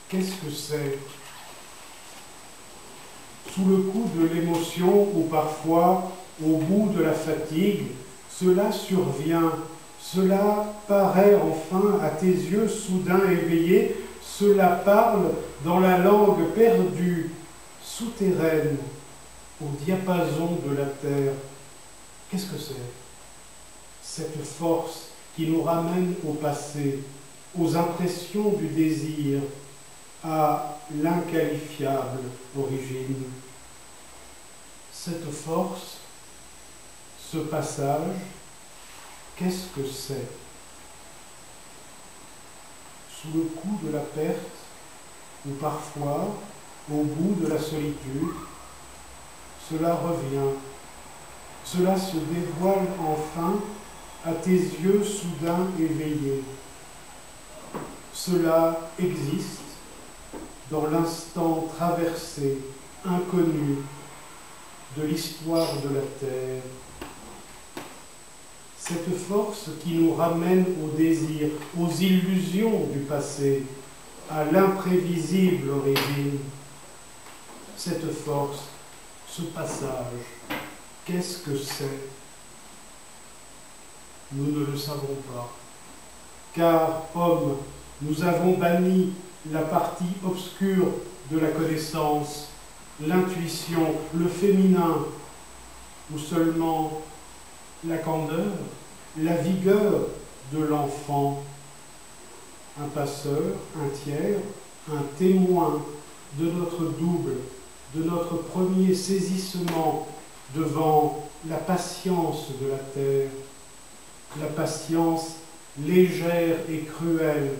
qu'est-ce que c'est? Sous le coup de l'émotion ou parfois au bout de la fatigue, cela survient, cela paraît enfin à tes yeux soudain éveillés, cela parle dans la langue perdue, souterraine, au diapason de la terre. Qu'est-ce que c'est? Cette force qui nous ramène au passé, aux impressions du désir, à l'inqualifiable origine. Cette force, ce passage, qu'est-ce que c'est? Sous le coup de la perte, ou parfois, au bout de la solitude, cela revient, cela se dévoile enfin à tes yeux soudain éveillés. Cela existe dans l'instant traversé, inconnu, de l'histoire de la Terre. Cette force qui nous ramène au désir, aux illusions du passé, à l'imprévisible origine. Cette force, ce passage, qu'est-ce que c'est? Nous ne le savons pas. Car, hommes, nous avons banni la partie obscure de la connaissance, l'intuition, le féminin, ou seulement la candeur, la vigueur de l'enfant. Un passeur, un tiers, un témoin de notre double, de notre premier saisissement devant la patience de la terre, la patience légère et cruelle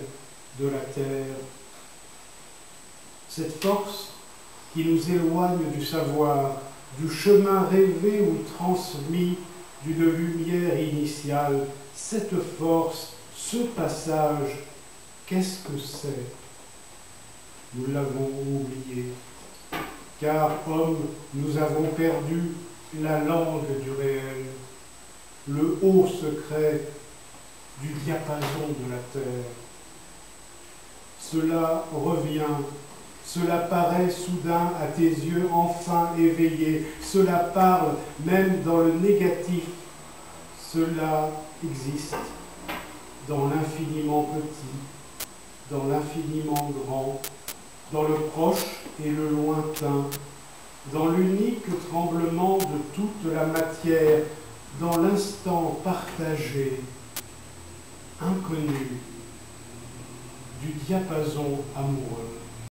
de la terre. Cette force qui nous éloigne du savoir, du chemin rêvé ou transmis d'une lumière initiale, cette force, ce passage, qu'est-ce que c'est? Nous l'avons oublié, car, hommes, nous avons perdu la langue du réel, le haut secret du diapason de la terre. Cela revient, cela paraît soudain à tes yeux enfin éveillés, cela parle même dans le négatif, cela existe dans l'infiniment petit, dans l'infiniment grand, dans le proche et le lointain, dans l'unique tremblement de toute la matière, dans l'instant partagé, inconnu, du diapason amoureux.